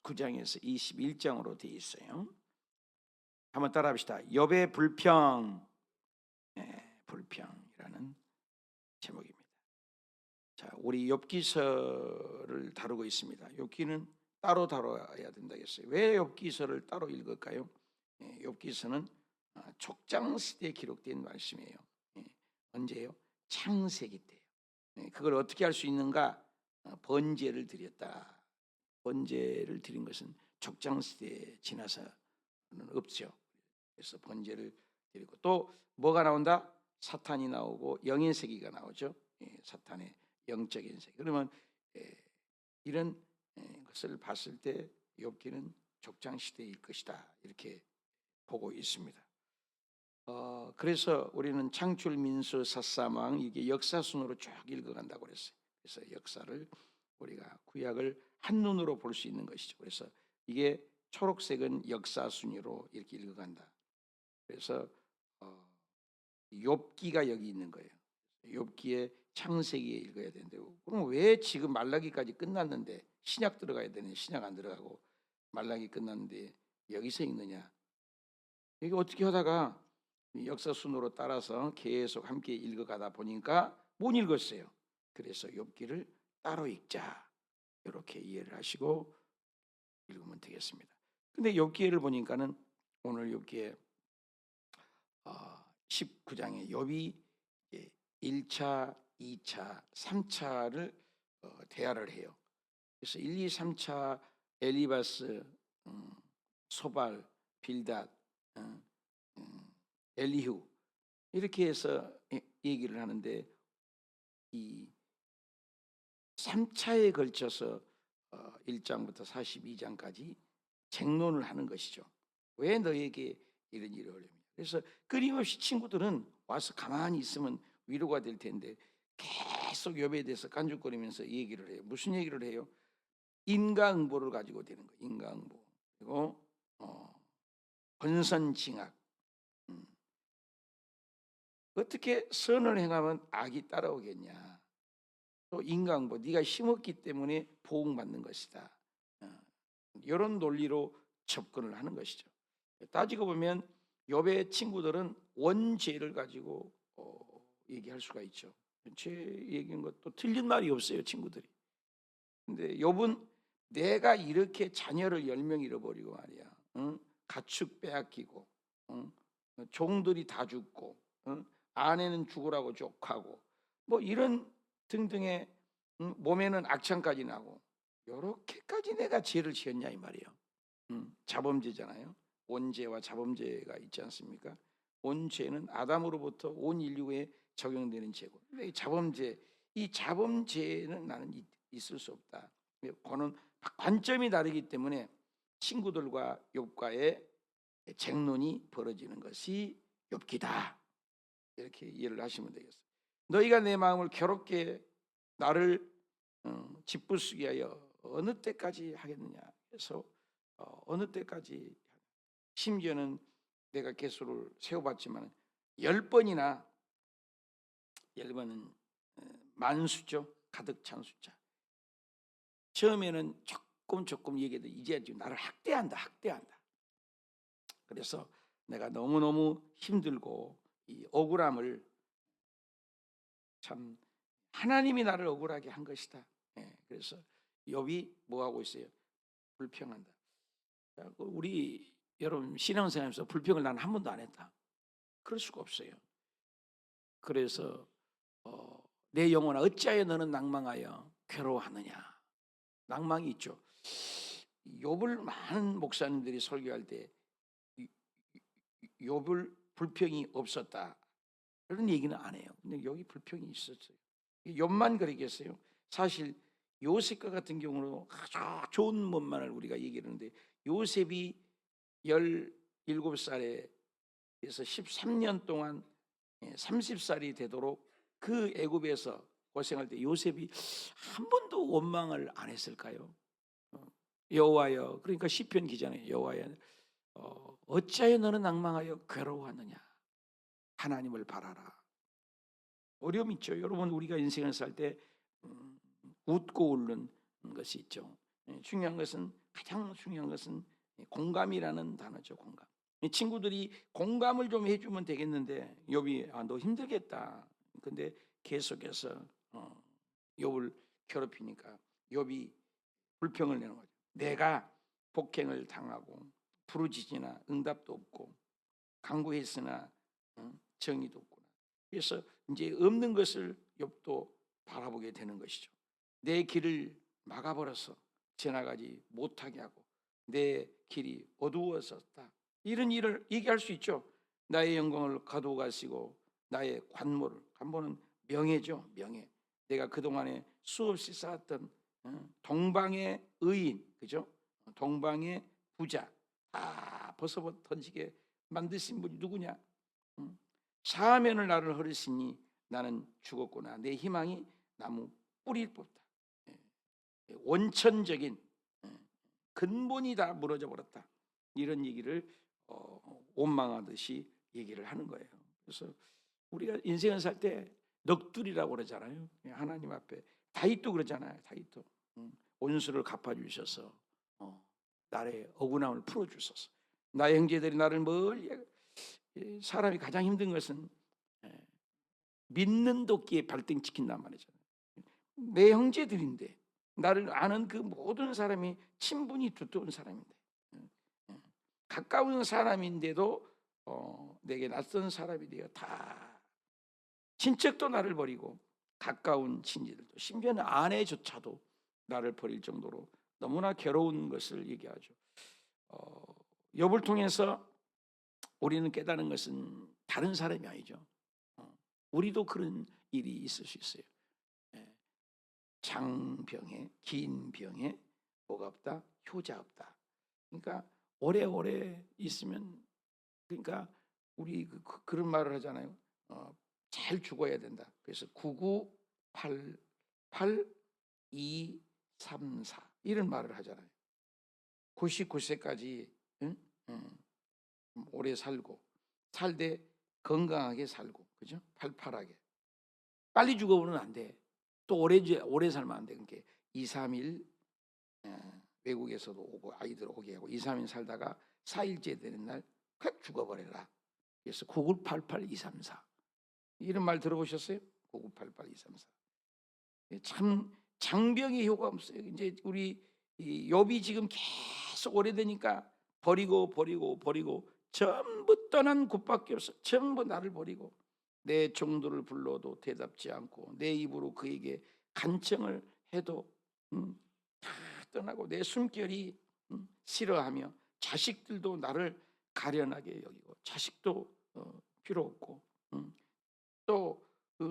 19장에서 21장으로 되어 있어요. 한번 따라합시다. 욥의 불평. 불평이라는 제목입니다. 자, 우리 욥기서를 다루고 있습니다. 욥기는 따로 다뤄야 된다겠어요. 왜 욥기서를 따로 읽을까요? 욥기서는 족장 시대에 기록된 말씀이에요. 언제요? 창세기 때예요. 그걸 어떻게 할 수 있는가? 번제를 드렸다. 번제를 드린 것은 족장 시대에 지나서는 없죠. 그래서 번제를 드리고 또 뭐가 나온다? 사탄이 나오고 영의 세계가 나오죠. 사탄의 영적인 세계. 그러면 이런 것을 봤을 때 욥기는 족장 시대일 것이다 이렇게 보고 있습니다. 그래서 우리는 창출, 민수, 사사망 이게 역사 순으로 쭉 읽어간다고 그랬어요. 그래서 역사를 우리가 구약을 한눈으로 볼 수 있는 것이죠. 그래서 이게 초록색은 역사 순위로 이렇게 읽어간다. 그래서 욥기가 여기 있는 거예요. 욥기의 창세기에 읽어야 되는데요. 그럼 왜 지금 말라기까지 끝났는데 신약 들어가야 되는 신약 안 들어가고 말라기 끝났는데 여기서 읽느냐? 이게 어떻게 하다가 역사 순으로 따라서 계속 함께 읽어가다 보니까 못 읽었어요. 그래서 욥기를 따로 읽자 이렇게 이해를 하시고 읽으면 되겠습니다. 근데 욥기를 보니까는 오늘 욥기에 19장에 욥이 1차, 2차, 3차를 대화를 해요. 그래서 1, 2, 3차 엘리바스, 소발, 빌닷, 엘리후 이렇게 해서 얘기를 하는데 이 3차에 걸쳐서 1장부터 42장까지 쟁론을 하는 것이죠. 왜 너에게 이런 일이 어려우냐. 그래서 끊임없이 친구들은 와서 가만히 있으면 위로가 될 텐데 계속 욥에 대해서 깐죽거리면서 얘기를 해요. 무슨 얘기를 해요? 인과응보를 가지고 되는 거예요. 인과응보. 그리고 번선징악. 어떻게 선을 행하면 악이 따라오겠냐. 또 인과응보. 네가 심었기 때문에 보응받는 것이다. 이런 논리로 접근을 하는 것이죠. 따지고 보면 욥의 친구들은 원죄를 가지고 얘기할 수가 있죠. 제 얘기한 것도 틀린 말이 없어요, 친구들이. 근데 욥은 내가 이렇게 자녀를 10명 잃어버리고 말이야. 가축 빼앗기고, 종들이 다 죽고, 아내는 죽으라고 욕하고, 뭐 이런 등등의 몸에는 악창까지 나고, 이렇게까지 내가 죄를 지었냐 이 말이에요. 자범죄잖아요. 원죄와 자범죄가 있지 않습니까? 원죄는 아담으로부터 온 인류에 적용되는 죄고, 자범죄, 이 자범죄는 나는 있을 수 없다. 그거는 관점이 다르기 때문에 친구들과 욥과의 쟁론이 벌어지는 것이 욥기다. 이렇게 이해를 하시면 되겠어요. 너희가 내 마음을 괴롭게 나를 짓부수게 하여 어느 때까지 하겠느냐. 그래서 어느 때까지, 심지어는 내가 개수를 세워봤지만 10번이나 10번은 만수죠. 가득 찬 숫자. 처음에는 조금 얘기해도 이제 나를 학대한다. 그래서 내가 너무너무 힘들고 이 억울함을 참 하나님이 나를 억울하게 한 것이다. 그래서 욥이 뭐 하고 있어요? 불평한다. 우리 여러분 신앙생활에서 불평을 난 한 번도 안 했다. 그럴 수가 없어요. 그래서 내 영혼아 어찌하여 너는 낭망하여 괴로워하느냐. 낭망이 있죠. 욥을 많은 목사님들이 설교할 때 욥을 불평이 없었다 그런 얘기는 안 해요. 근데 여기 불평이 있었어요. 욥만 그러겠어요? 사실 요셉과 같은 경우는 아주 좋은 것만을 우리가 얘기를 하는데 요셉이 17살에서 13년 동안 30살이 되도록 그 애굽에서 고생할 때 요셉이 한 번도 원망을 안 했을까요? 여호와여, 그러니까 시편 기자는 여호와여 어찌하여 너는 낭망하여 괴로워하느냐. 하나님을 바라라. 어려움 있죠. 여러분 우리가 인생을 살 때 웃고 울는 것이 있죠. 중요한 것은 가장 중요한 것은 공감이라는 단어죠. 공감. 이 친구들이 공감을 좀 해주면 되겠는데 욥이 너 힘들겠다. 근데 계속해서 욥을 괴롭히니까 욥이 불평을 내는 거죠. 내가 폭행을 당하고 부르짖으나 응답도 없고 간구했으나 정의도 없구나. 그래서 이제 없는 것을 욥도 바라보게 되는 것이죠. 내 길을 막아버려서 지나가지 못하게 하고 내 길이 어두워졌다. 이런 일을 얘기할 수 있죠. 나의 영광을 가져가시고 나의 관모는 명예죠. 명예. 내가 그동안에 수없이 쌓았던 동방의 의인, 그죠? 동방의 부자 다 벗어 던지게 만드신 분이 누구냐? 사면을 나를 허르시니 나는 죽었구나. 내 희망이 나무 뿌리일 법다. 원천적인 근본이 다 무너져 버렸다. 이런 얘기를 원망하듯이 얘기를 하는 거예요. 그래서 우리가 인생을 살 때 넋두리라고 그러잖아요. 하나님 앞에 다윗도 그러잖아요. 다윗도 원수를 갚아주셔서 나의 억울함을 풀어주셔서 나의 형제들이 나를 멀리. 사람이 가장 힘든 것은 믿는 도끼에 발등 찍힌단 말이잖아요. 내 형제들인데 나를 아는 그 모든 사람이 친분이 두터운 사람인데 가까운 사람인데도 내게 낯선 사람이 되어 다 친척도 나를 버리고 가까운 친지들도 심지어는 아내조차도 나를 버릴 정도로 너무나 괴로운 것을 얘기하죠. 욥을 통해서 우리는 깨닫는 것은 다른 사람이 아니죠. 우리도 그런 일이 있을 수 있어요. 장병에 긴 병에 뭐가 없다? 효자 없다. 그러니까 오래오래 있으면 그러니까 우리 그런 말을 하잖아요. 잘 죽어야 된다. 그래서 9988 234 이런 말을 하잖아요. 99세까지 오래 살고 살되 건강하게 살고 그죠? 팔팔하게. 빨리 죽어버리면 안 돼. 또 오래 살면 안 돼. 그러니까 2, 3일 외국에서도 오고 아이들 오게 하고 2, 3일 살다가 4일째 되는 날 확 죽어버려라. 그래서 9988 234 이런 말 들어보셨어요? 9988 234. 참 장병의 효과 없어요. 이제 우리 욥이 지금 계속 오래되니까 버리고 전부 떠난 곳밖에 없어. 전부 나를 버리고 내 종들을 불러도 대답지 않고 내 입으로 그에게 간청을 해도 다 떠나고 내 숨결이 싫어하며 자식들도 나를 가련하게 여기고 자식도 필요 없고 또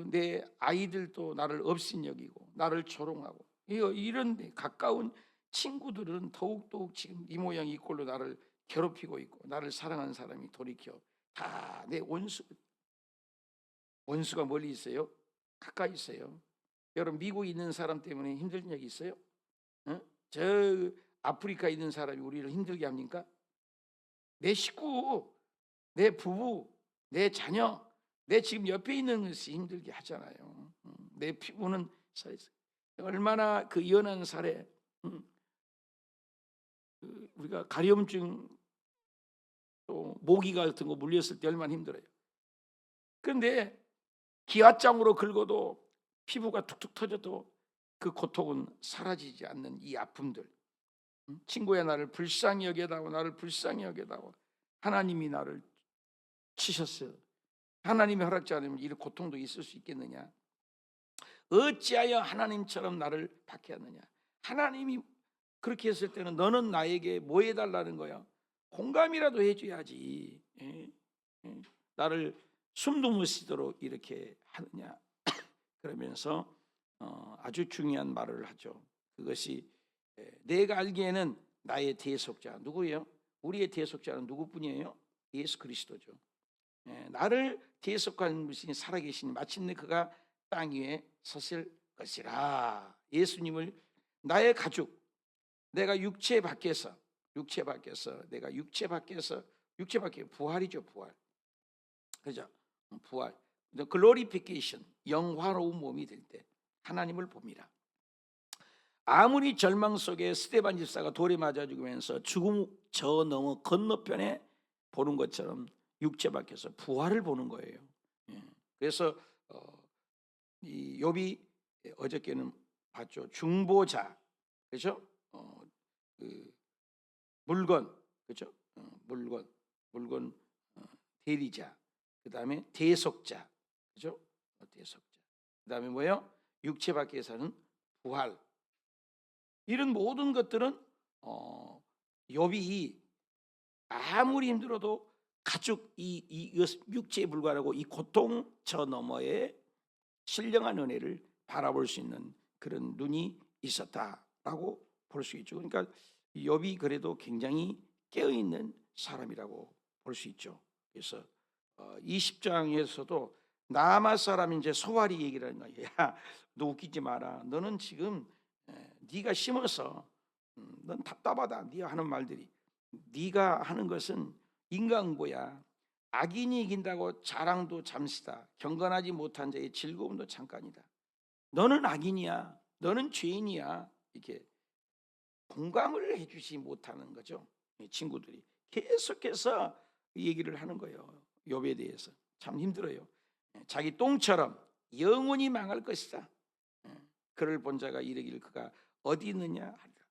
내 아이들도 나를 없인 여기고 나를 조롱하고 이런 가까운 친구들은 더욱더욱 지금 이 모양 이 꼴로 나를 괴롭히고 있고 나를 사랑하는 사람이 돌이켜 다 내 원수가 멀리 있어요? 가까이 있어요. 여러분 미국에 있는 사람 때문에 힘든 적이 있어요? 저 아프리카에 있는 사람이 우리를 힘들게 합니까? 내 식구, 내 부부, 내 자녀, 내 지금 옆에 있는 것이 힘들게 하잖아요. 내 피부는 얼마나 그 연한 살에 우리가 가려움증 또 모기 같은 거 물렸을 때 얼마나 힘들어요. 그런데 기와장으로 긁어도 피부가 툭툭 터져도 그 고통은 사라지지 않는 이 아픔들. 친구야 나를 불쌍히 여겨다오 나를 불쌍히 여겨다오. 하나님이 나를 치셨어요. 하나님이 허락지 않으면 이 고통도 있을 수 있겠느냐. 어찌하여 하나님처럼 나를 박해하느냐. 하나님이 그렇게 했을 때는 너는 나에게 뭐 해달라는 거야. 공감이라도 해줘야지. 나를 숨도 못 쉬도록 이렇게 하느냐. 그러면서 아주 중요한 말을 하죠. 그것이 내가 알기에는 나의 대속자 누구예요? 우리의 대속자는 누구뿐이에요? 예수 그리스도죠. 나를 대속하는 분이 살아계시니 마침내 그가 땅 위에 서실 것이라. 예수님을 나의 가족, 내가 육체 밖에서 내가 육체 밖에 부활이죠. 부활. 그죠? 부활. 글로리피케이션 영화로운 몸이 될 때 하나님을 봅니다. 아무리 절망 속에 스데반 집사가 돌에 맞아 죽으면서 죽음 저 너머 건너편에 보는 것처럼 육체 밖에서 부활을 보는 거예요. 예. 그래서 이 욥이 어저께는 봤죠. 중보자, 그렇죠? 그 물건, 그렇죠? 물건 대리자, 그 다음에 대속자, 그렇죠? 대속자. 그 다음에 뭐예요? 육체 밖에서는 부활. 이런 모든 것들은 욥이 아무리 힘들어도 가축 이 육체에 불과하고 이 고통 저 너머에 신령한 은혜를 바라볼 수 있는 그런 눈이 있었다라고 볼 수 있죠. 그러니까 욥이 그래도 굉장히 깨어있는 사람이라고 볼 수 있죠. 그래서 20장에서도 나마 사람 이제 소갈이 얘기를 하는 거예요. 야, 너 웃기지 마라. 너는 지금 네가 심어서 넌 답답하다. 네가 하는 말들이. 네가 하는 것은 인간응보야. 악인이 이긴다고 자랑도 잠시다. 경건하지 못한 자의 즐거움도 잠깐이다. 너는 악인이야. 너는 죄인이야. 이렇게 공감을 해주지 못하는 거죠. 친구들이 계속해서 얘기를 하는 거예요. 욥에 대해서 참 힘들어요. 자기 똥처럼 영원히 망할 것이다. 그를 본 자가 이르기를 그가 어디 있느냐 하리라.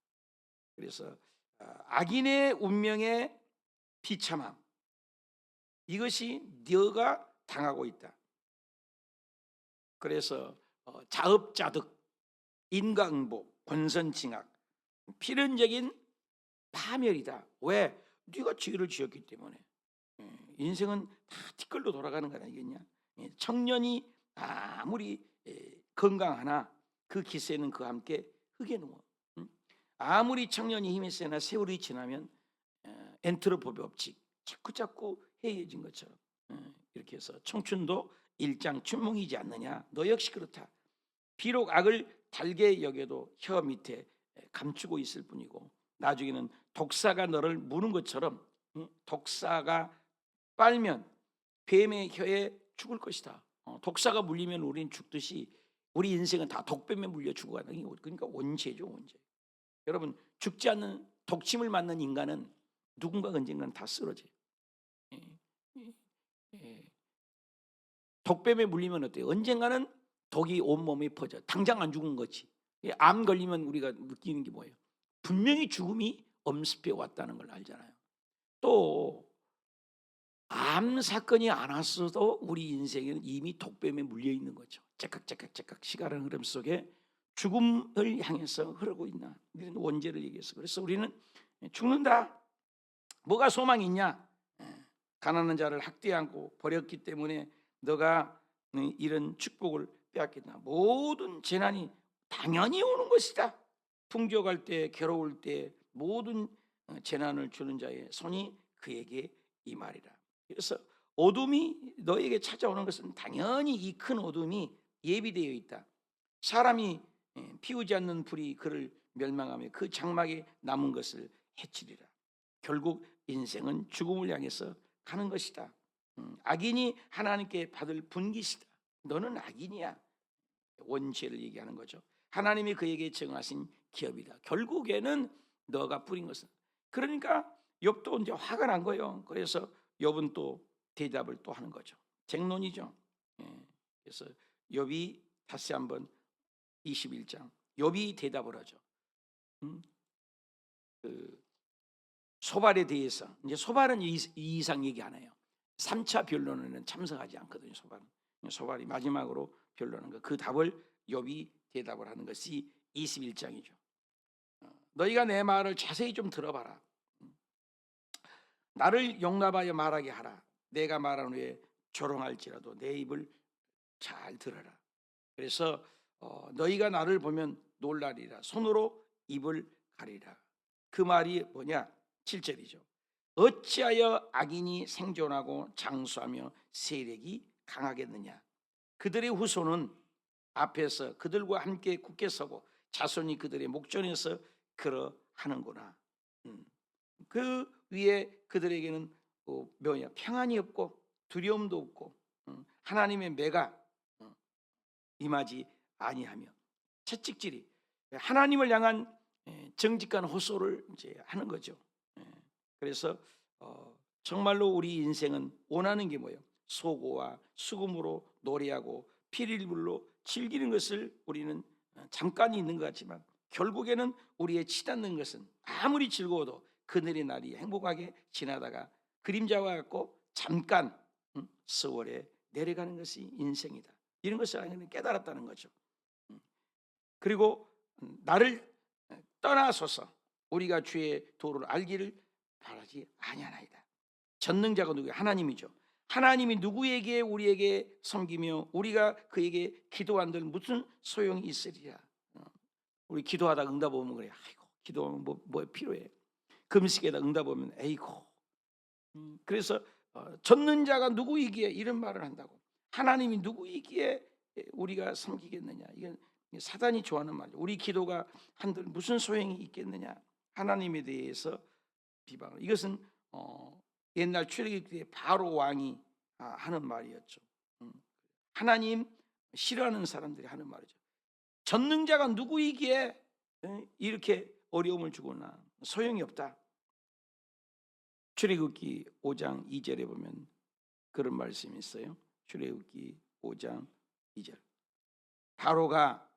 그래서 악인의 운명의 비참함, 이것이 너가 당하고 있다. 그래서 자업자득, 인과응보, 권선징악, 필연적인 파멸이다. 왜? 네가 죄를 지었기 때문에. 인생은 다 티끌로 돌아가는 거 아니겠냐? 청년이 아무리 건강하나 그 기세는 그와 함께 흙에 누워. 아무리 청년이 힘이 세나 세월이 지나면 엔트로피 법칙, 자꾸 해이해진 것처럼 이렇게 해서 청춘도 일장춘몽이지 않느냐. 너 역시 그렇다. 비록 악을 달게 여겨도 혀 밑에 감추고 있을 뿐이고 나중에는 독사가 너를 무는 것처럼 독사가 빨면 뱀의 혀에 죽을 것이다. 독사가 물리면 우리는 죽듯이 우리 인생은 다 독뱀에 물려 죽어가는 게 그러니까 원죄죠, 원죄. 여러분, 죽지 않는 독침을 맞는 인간은 누군가 언젠가는 다 쓰러져요. 독뱀에 물리면 어때요? 언젠가는 독이 온몸에 퍼져. 당장 안 죽은 거지. 암 걸리면 우리가 느끼는 게 뭐예요? 분명히 죽음이 엄습해 왔다는 걸 알잖아요. 또 암 사건이 안 왔어도 우리 인생에는 이미 독뱀에 물려 있는 거죠. 째깍째깍째깍 시간의 흐름 속에 죽음을 향해서 흐르고 있나 이런 원죄를 얘기해서 그래서 우리는 죽는다. 뭐가 소망이 있냐? 가난한 자를 학대하지 않고 버렸기 때문에 너가 이런 축복을 빼앗긴다. 모든 재난이 당연히 오는 것이다. 풍족할 때 괴로울 때 모든 재난을 주는 자의 손이 그에게 임하리라. 그래서 어둠이 너에게 찾아오는 것은 당연히 이 큰 어둠이 예비되어 있다. 사람이 피우지 않는 불이 그를 멸망하며 그 장막에 남은 것을 해치리라. 결국 인생은 죽음을 향해서 가는 것이다. 악인이 하나님께 받을 분깃이다. 너는 악인이야. 원죄를 얘기하는 거죠. 하나님이 그에게 정하신 기업이다. 결국에는 너가 뿌린 것은. 그러니까 욥도 이제 화가 난 거예요. 그래서 욥은 또 대답을 또 하는 거죠. 쟁론이죠. 그래서 욥이 다시 한번 21장 욥이 대답을 하죠. 그 소발에 대해서 이제 소발은 이 이상 얘기 안 해요. 3차 변론에는 참석하지 않거든요. 소발이 마지막으로 변론한 거. 그 답을 욥이 대답을 하는 것이 21장이죠. 너희가 내 말을 자세히 좀 들어봐라. 나를 용납하여 말하게 하라. 내가 말한 후에 조롱할지라도 내 입을 잘 들어라. 그래서 너희가 나를 보면 놀라리라. 손으로 입을 가리라. 그 말이 뭐냐? 7절이죠. 어찌하여 악인이 생존하고 장수하며 세력이 강하겠느냐? 그들의 후손은 앞에서 그들과 함께 굳게 서고 자손이 그들의 목전에서 그러하는구나. 그 위에 그들에게는 평안이 없고 두려움도 없고 하나님의 매가 임하지 아니하며 채찍질이 하나님을 향한 정직한 호소를 이제 하는 거죠. 그래서 정말로 우리 인생은 원하는 게 뭐예요? 소고와 수금으로 노래하고 피릴물로 즐기는 것을 우리는 잠깐 있는 것 같지만 결국에는 우리의 치닫는 것은 아무리 즐거워도 그늘의 날이 행복하게 지나다가 그림자와 같고 잠깐 세월에 내려가는 것이 인생이다. 이런 것을 깨달았다는 거죠. 그리고 나를 떠나소서 우리가 주의 도를 알기를 바라지 아니하나이다. 전능자가 누구예요? 하나님이죠. 하나님이 누구에게 우리에게 섬기며 우리가 그에게 기도한들 무슨 소용이 있으리라. 우리 기도하다가 응답 오면 그래. 아이고 기도하면 뭐 필요해. 금식에다 응답 오면 에이고. 그래서 전능자가 누구이기에 이런 말을 한다고. 하나님이 누구이기에 우리가 섬기겠느냐. 이건 사단이 좋아하는 말이죠. 우리 기도가 한들 무슨 소용이 있겠느냐. 하나님에 대해서 비방을. 이것은 옛날 출애굽기 때 바로 왕이 하는 말이었죠. 하나님 싫어하는 사람들이 하는 말이죠. 전능자가 누구이기에 이렇게 어려움을 주거나 소용이 없다. 출애굽기 5장 2절에 보면 그런 말씀이 있어요. 출애굽기 5장 2절. 바로가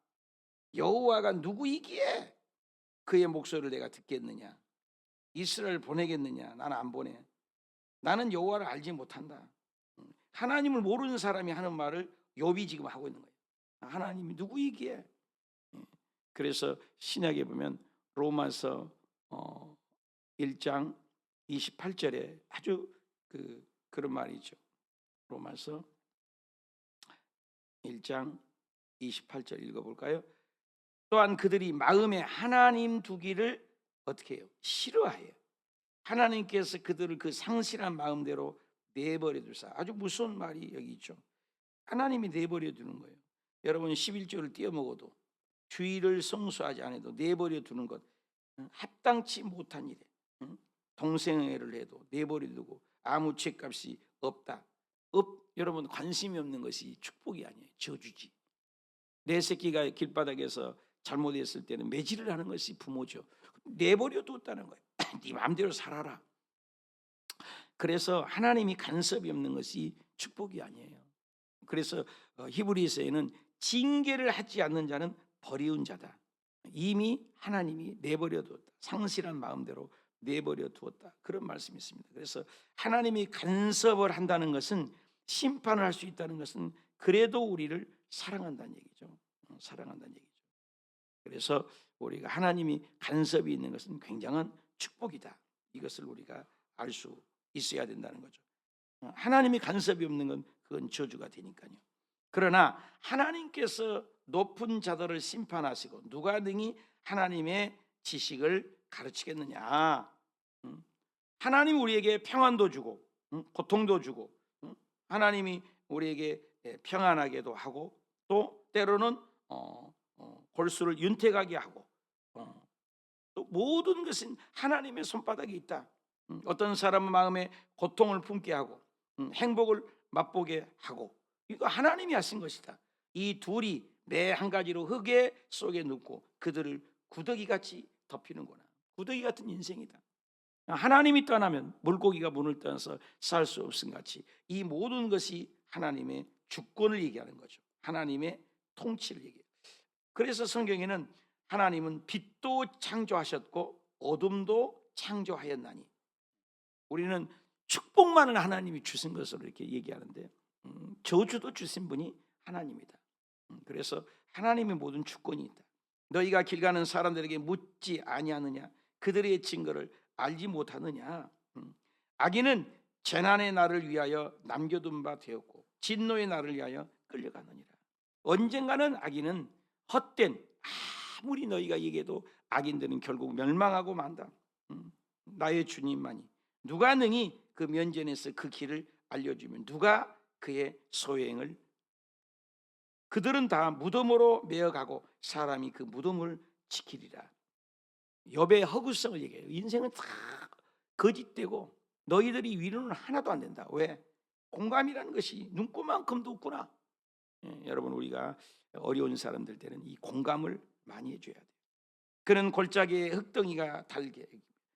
여호와가 누구이기에 그의 목소리를 내가 듣겠느냐. 이스라엘 보내겠느냐. 나는 안 보내. 나는 여호와를 알지 못한다. 하나님을 모르는 사람이 하는 말을 욥이 지금 하고 있는 거예요. 하나님이 누구이기에. 그래서 신약에 보면 로마서 1장 28절에 아주 그런 말이 있죠. 로마서 1장 28절 읽어볼까요? 또한 그들이 마음에 하나님 두기를 어떻게 해요? 싫어해요. 하나님께서 그들을 그 상실한 마음대로 내버려 두사. 아주 무서운 말이 여기 있죠. 하나님이 내버려 두는 거예요. 여러분 11조를 띄어먹어도 주의를 성수하지 않아도 내버려 두는 것 합당치 못한 일에 동생애를 해도 내버려 두고 아무 죄값이 없다. 여러분 관심이 없는 것이 축복이 아니에요. 저주지. 내 새끼가 길바닥에서 잘못했을 때는 매질을 하는 것이 부모죠. 내버려 뒀다는 거예요. 네 마음대로 살아라. 그래서 하나님이 간섭이 없는 것이 축복이 아니에요. 그래서 히브리서에는 징계를 하지 않는 자는 버리운 자다. 이미 하나님이 내버려 두었다. 상실한 마음대로 내버려 두었다. 그런 말씀이 있습니다. 그래서 하나님이 간섭을 한다는 것은 심판을 할 수 있다는 것은 그래도 우리를 사랑한다는 얘기죠. 사랑한다는 얘기죠. 그래서 우리가 하나님이 간섭이 있는 것은 굉장한 축복이다. 이것을 우리가 알 수 있어야 된다는 거죠. 하나님이 간섭이 없는 건 그건 저주가 되니까요. 그러나 하나님께서 높은 자들을 심판하시고 누가 능히 하나님의 지식을 가르치겠느냐. 하나님 우리에게 평안도 주고 고통도 주고 하나님이 우리에게 평안하게도 하고 또 때로는 골수를 윤택하게 하고 또 모든 것은 하나님의 손바닥에 있다. 어떤 사람은 마음에 고통을 품게 하고 행복을 맛보게 하고 이거 하나님이 하신 것이다. 이 둘이 매 한 가지로 흙에 속에 눕고 그들을 구더기같이 덮이는구나. 구더기 같은 인생이다. 하나님이 떠나면 물고기가 문을 떠나서 살 수 없음 같이 이 모든 것이 하나님의 주권을 얘기하는 거죠. 하나님의 통치를 얘기해요. 그래서 성경에는 하나님은 빛도 창조하셨고 어둠도 창조하였나니 우리는 축복만을 하나님이 주신 것으로 이렇게 얘기하는데 저주도 주신 분이 하나님이다. 그래서 하나님의 모든 주권이 있다. 너희가 길 가는 사람들에게 묻지 아니하느냐? 그들의 증거를 알지 못하느냐? 악인은 재난의 날을 위하여 남겨둔 바 되었고 진노의 날을 위하여 끌려가느니라. 언젠가는 악인은 헛된 아무리 너희가 얘기해도 악인들은 결국 멸망하고 만다. 나의 주님만이 누가 능히 그 면전에서 그 길을 알려주면 누가 그의 소행을 그들은 다 무덤으로 메어가고 사람이 그 무덤을 지키리라. 욥의 허구성을 얘기해요. 인생은 다 거짓되고 너희들이 위로는 하나도 안 된다. 왜? 공감이라는 것이 눈꽃만큼도 없구나. 여러분 우리가 어려운 사람들 때는 이 공감을 많이 해줘야 돼요. 그는 골짜기에 흙덩이가 달게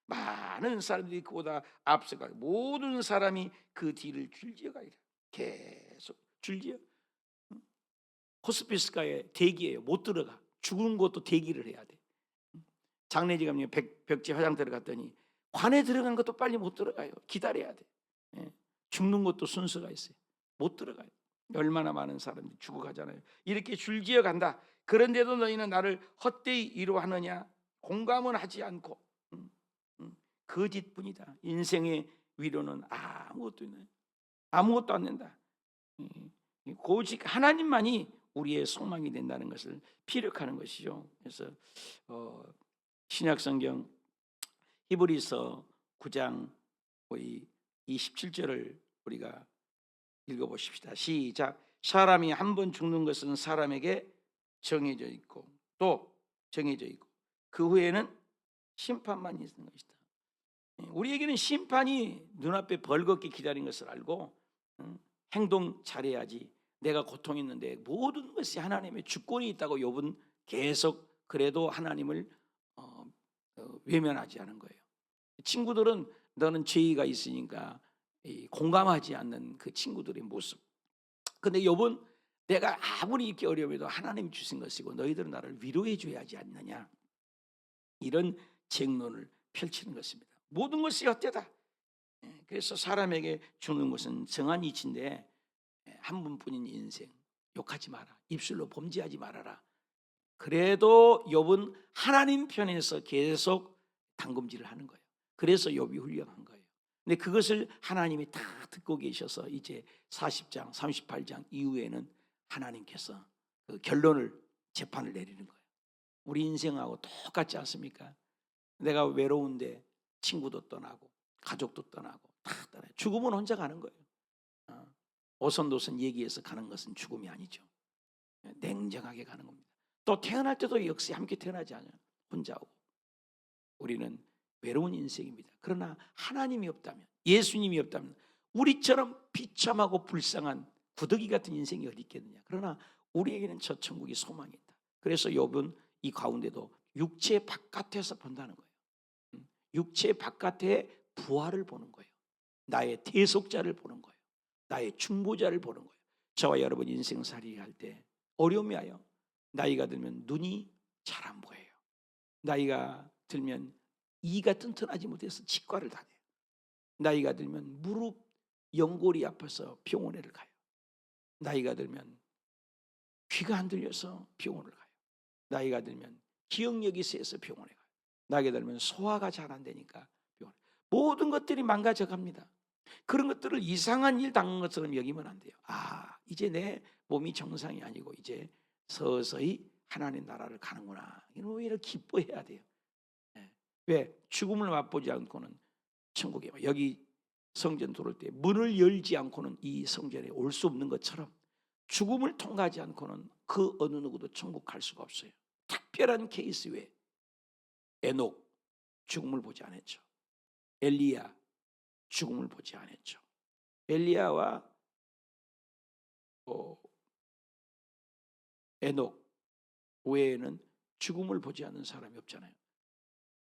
많은 사람들이 그보다 앞서가 모든 사람이 그 뒤를 줄지어 가리라. 계속 줄지어. 호스피스가에 대기예요. 못 들어가. 죽은 것도 대기를 해야 돼. 장례지감에 벽지 화장터를 갔더니 관에 들어간 것도 빨리 못 들어가요. 기다려야 돼. 예. 죽는 것도 순서가 있어요. 못 들어가요. 얼마나 많은 사람들이 죽어가잖아요. 이렇게 줄지어 간다. 그런데도 너희는 나를 헛되이 위로하느냐? 공감은 하지 않고 거짓뿐이다. 인생의 위로는 아무것도 안 된다. 오직 하나님만이 우리의 소망이 된다는 것을 피력하는 것이죠. 그래서 신약성경 히브리서 9장 27절을 우리가 읽어보십시다. 시작. 사람이 한 번 죽는 것은 사람에게 정해져 있고 또 정해져 있고 그 후에는 심판만 있는 것이다. 우리에게는 심판이 눈앞에 벌겋게 기다린 것을 알고 행동 잘해야지. 내가 고통 있는데 모든 것이 하나님의 주권이 있다고 욥은 계속 그래도 하나님을 외면하지 않은 거예요. 친구들은 너는 죄가 있으니까 공감하지 않는 그 친구들의 모습. 근데 욥은 내가 아무리 이렇게 어려워도 하나님이 주신 것이고 너희들은 나를 위로해 줘야지 않느냐, 이런 쟁론을 펼치는 것입니다. 모든 것이 헛되다. 그래서 사람에게 주는 것은 정한 이치인데 한 번뿐인 인생 욕하지 마라. 입술로 범죄하지 말아라. 그래도 욥은 하나님 편에서 계속 단검질을 하는 거예요. 그래서 욥이 훌륭한 거예요. 근데 그것을 하나님이 다 듣고 계셔서 이제 40장 38장 이후에는 하나님께서 그 결론을 재판을 내리는 거예요. 우리 인생하고 똑같지 않습니까? 내가 외로운데 친구도 떠나고 가족도 떠나고 다 떠나요. 죽음은 혼자 가는 거예요. 오선도선 얘기해서 가는 것은 죽음이 아니죠. 냉정하게 가는 겁니다. 또 태어날 때도 역시 함께 태어나지 않아요. 혼자 오고. 우리는 외로운 인생입니다. 그러나 하나님이 없다면, 예수님이 없다면 우리처럼 비참하고 불쌍한 구더기 같은 인생이 어디 있겠느냐. 그러나 우리에게는 저 천국이 소망이 있다. 그래서 욥은 이 가운데도 육체 바깥에서 본다는 거예요. 육체 바깥에 부활을 보는 거예요. 나의 대속자를 보는 거예요. 나의 중보자를 보는 거예요. 저와 여러분 인생살이 할 때 어려움이 와요. 나이가 들면 눈이 잘 안 보여요. 나이가 들면 이가 튼튼하지 못해서 치과를 다녀요. 나이가 들면 무릎 연골이 아파서 병원에를 가요. 나이가 들면 귀가 안 들려서 병원을 가요. 나이가 들면 기억력이 세서 병원에 가요. 나이가 들면 소화가 잘 안 되니까 병원에. 모든 것들이 망가져 갑니다. 그런 것들을 이상한 일 당한 것처럼 여기면 안 돼요. 이제 내 몸이 정상이 아니고 이제 서서히 하나님 나라를 가는구나. 이런 오히려 기뻐해야 돼요. 왜? 죽음을 맛보지 않고는 천국에 와. 여기 성전 들어올 때 문을 열지 않고는 이 성전에 올 수 없는 것처럼 죽음을 통과하지 않고는 그 어느 누구도 천국 갈 수가 없어요. 특별한 케이스 외에 에녹 죽음을 보지 않았죠. 엘리야 죽음을 보지 않았죠. 엘리야와 에녹 외에는 죽음을 보지 않는 사람이 없잖아요.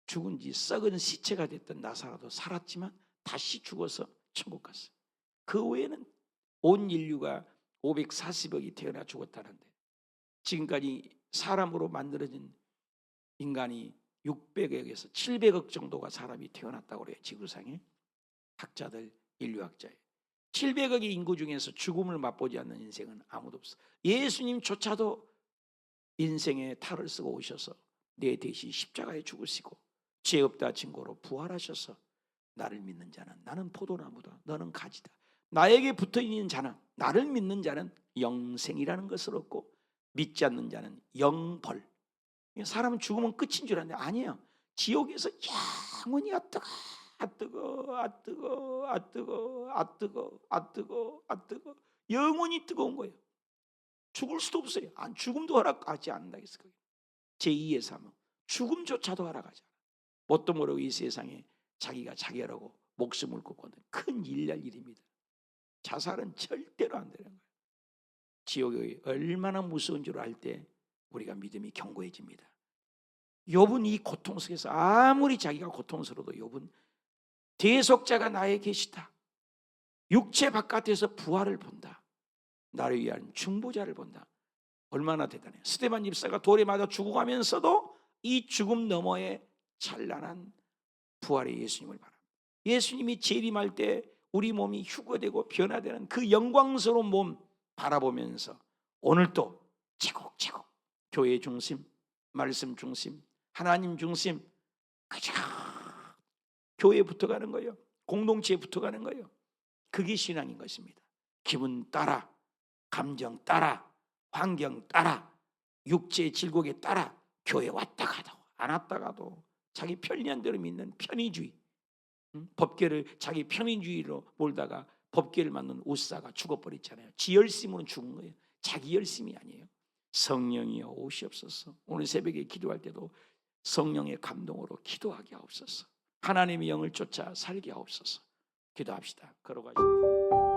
죽은 지 썩은 시체가 됐던 나사로도 살았지만 다시 죽어서 천국 갔어요. 그 외에는 온 인류가 540억이 태어나 죽었다는데 지금까지 사람으로 만들어진 인간이 600억에서 700억 정도가 사람이 태어났다고 그래요. 지구상에 학자들, 인류학자예요. 700억의 인구 중에서 죽음을 맛보지 않는 인생은 아무도 없어. 예수님조차도 인생에 탈을 쓰고 오셔서 내 대신 십자가에 죽으시고 죄 없다 증거로 부활하셔서 나를 믿는 자는 나는 포도나무다 너는 가지다. 나에게 붙어있는 자는, 나를 믿는 자는 영생이라는 것을 얻고 믿지 않는 자는 영벌. 사람은 죽으면 끝인 줄 아는데 아니에요. 지옥에서 영원히 뜨거 영원히 뜨거운 거예요. 죽을 수도 없어요. 죽음도 허락하지 않는다 했어요. 제2의 사망, 죽음조차도 허락하지 않아. 뭣도 모르고 이 세상에 자기가 자결하고 목숨을 끊고는 큰 일날 일입니다. 자살은 절대로 안 되는 거예요. 지옥이 얼마나 무서운 줄 알 때 우리가 믿음이 견고해집니다. 욥은 이 고통 속에서 아무리 자기가 고통스러워도 욥은 대속자가 나에 계시다. 육체 바깥에서 부활을 본다. 나를 위한 중보자를 본다. 얼마나 대단해요. 스데반 집사가 돌에 맞아 죽어가면서도 이 죽음 너머에 찬란한 부활의 예수님을 바랍니다. 예수님이 재림할 때 우리 몸이 휴거되고 변화되는 그 영광스러운 몸 바라보면서 오늘도 차곡차곡 교회 중심, 말씀 중심, 하나님 중심, 그저 교회에 붙어가는 거예요. 공동체에 붙어가는 거예요. 그게 신앙인 것입니다. 기분 따라, 감정 따라, 환경 따라, 육체의 질곡에 따라 교회 왔다 가도 안 왔다 가도 자기 편리한 대로 믿는 편의주의, 법계를 자기 편의주의로 몰다가 법계를 만든 우사가 죽어버렸잖아요. 지 열심으로 죽은 거예요. 자기 열심이 아니에요. 성령이여 오시옵소서. 오늘 새벽에 기도할 때도 성령의 감동으로 기도하게 하옵소서. 하나님의 영을 쫓아 살게 하옵소서. 기도합시다. 걸어가시죠.